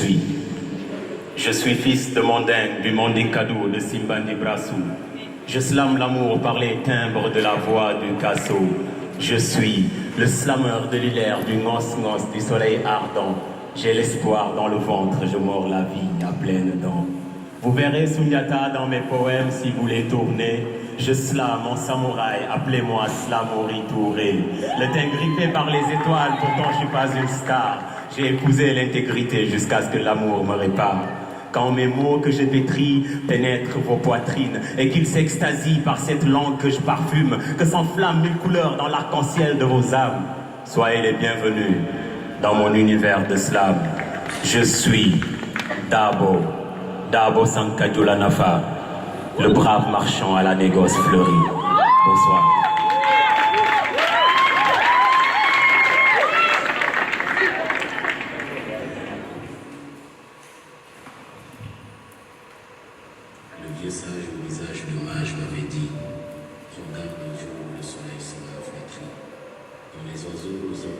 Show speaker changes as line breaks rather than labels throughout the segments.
suis. Je suis fils de Mandingue, du Mandingadou, de Simbandi Brassou. Je slame l'amour par les timbres de la voix du Kasso. Je suis le slameur de l'hilaire, du ngos-ngos, du soleil ardent. J'ai l'espoir dans le ventre, je mords la vie à pleines dents. Vous verrez Sunyata dans mes poèmes si vous les tournez. Je slame en samouraï, appelez-moi Slamori Touré. Le teint grippé par les étoiles, pourtant je suis pas une star. J'ai épousé l'intégrité jusqu'à ce que l'amour me répare. Quand mes mots que je pétris pénètrent vos poitrines et qu'ils s'extasient par cette langue que je parfume, que s'enflamment mille couleurs dans l'arc-en-ciel de vos âmes, soyez les bienvenus dans mon univers de slam. Je suis Dabo Sankadjoula Nafa, le brave marchand à la négoce fleurie. Bonsoir.
Le vieux sage au visage de mage m'avait dit: prends garde au jour où le soleil sera flétri, quand les oiseaux nous ont.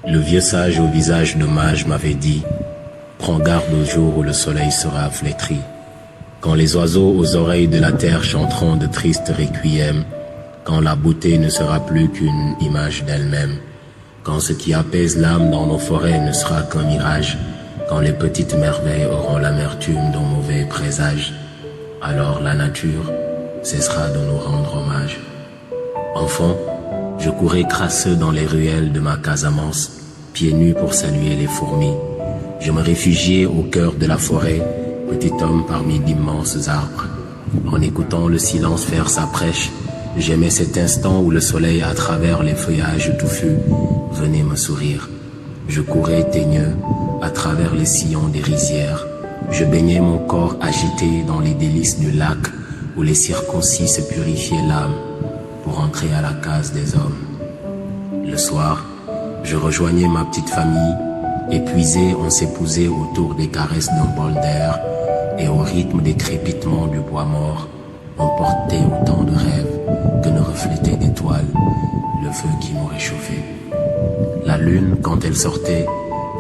Le vieux sage au visage de mage m'avait dit: prends garde au jour où le soleil sera flétri, quand les oiseaux aux oreilles de la terre chanteront de tristes requiem, quand la beauté ne sera plus qu'une image d'elle-même, quand ce qui apaise l'âme dans nos forêts ne sera qu'un mirage, quand les petites merveilles auront l'amertume d'un mauvais présage, alors la nature cessera de nous rendre hommage. Enfant, je courais crasseux dans les ruelles de ma Casamance, pieds nus pour saluer les fourmis. Je me réfugiais au cœur de la forêt, petit homme parmi d'immenses arbres. En écoutant le silence faire sa prêche, j'aimais cet instant où le soleil, à travers les feuillages touffus, venait me sourire. Je courais teigneux à travers les sillons des rizières. Je baignais mon corps agité dans les délices du lac où les circoncis se purifiaient l'âme pour entrer à la case des hommes. Le soir, je rejoignais ma petite famille. Épuisés, on s'épousait autour des caresses d'un bol d'air et au rythme des crépitements du bois mort, on portait autant de rêves que ne reflétait d'étoiles le feu qui nous réchauffait. La lune, quand elle sortait,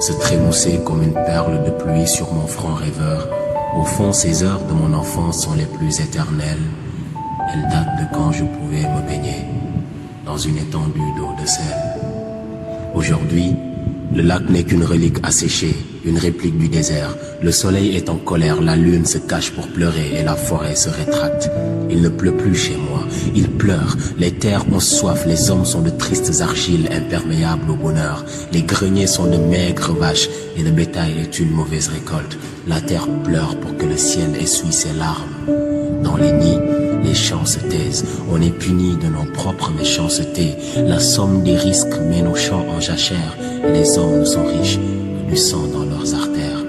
se trémoussait comme une perle de pluie sur mon front rêveur. Au fond, ces heures de mon enfance sont les plus éternelles. Elles datent de quand je pouvais me baigner dans une étendue d'eau de sel. Aujourd'hui, le lac n'est qu'une relique asséchée, une réplique du désert. Le soleil est en colère, la lune se cache pour pleurer et la forêt se rétracte. Il ne pleut plus chez moi, il pleure. Les terres ont soif, les hommes sont de tristes argiles imperméables au bonheur. Les greniers sont de maigres vaches et le bétail est une mauvaise récolte. La terre pleure pour que le ciel essuie ses larmes. Dans les nids, les chants se taisent, on est puni de nos propres méchancetés. La somme des risques met nos champs en jachère, et les hommes ne sont riches que du sang dans leurs artères.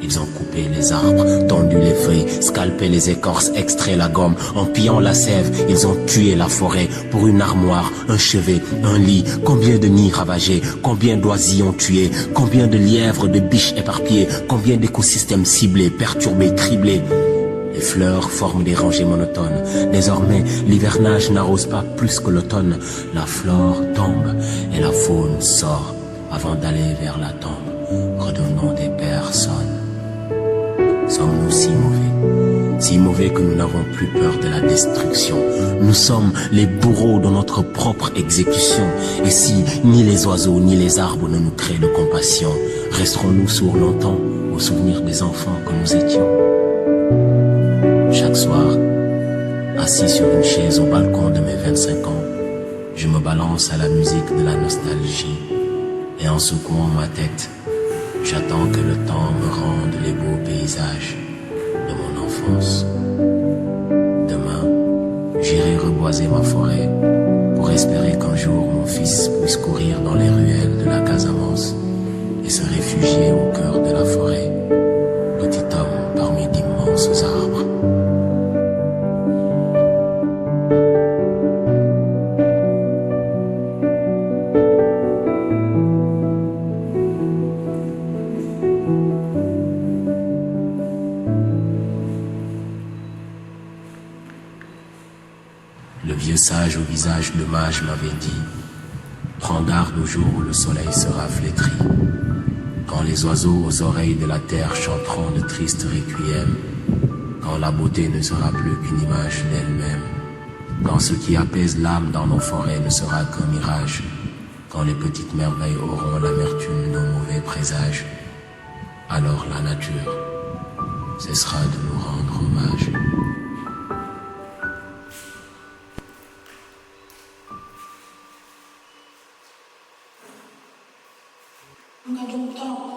Ils ont coupé les arbres, tendu les feuilles, scalpé les écorces, extrait la gomme. En pillant la sève, ils ont tué la forêt pour une armoire, un chevet, un lit. Combien de nids ravagés, combien d'oisillons tués, combien de lièvres, de biches éparpillées, combien d'écosystèmes ciblés, perturbés, criblés. Les fleurs forment des rangées monotones. Désormais, l'hivernage n'arrose pas plus que l'automne. La flore tombe et la faune sort avant d'aller vers la tombe, redevenant des personnes. Sommes-nous si mauvais que nous n'avons plus peur de la destruction? Nous sommes les bourreaux de notre propre exécution. Et si ni les oiseaux ni les arbres ne nous créent de compassion, resterons-nous sourds longtemps au souvenir des enfants que nous étions? Chaque soir, assis sur une chaise au balcon de mes 25 ans, je me balance à la musique de la nostalgie et en secouant ma tête, j'attends que le temps me rende les beaux paysages de mon enfance. Demain, j'irai reboiser ma forêt pour espérer qu'un jour mon fils puisse courir dans les ruelles de la Casamance et se réfugier au cœur de la forêt, petit homme parmi d'immenses arbres. Le vieux sage au visage de mage m'avait dit: prends garde au jour où le soleil sera flétri, quand les oiseaux aux oreilles de la terre chanteront de tristes requiem, quand la beauté ne sera plus qu'une image d'elle-même, quand ce qui apaise l'âme dans nos forêts ne sera qu'un mirage, quand les petites merveilles auront l'amertume d'un mauvais présage, alors la nature cessera de nous rendre hommage.
On a donc temps.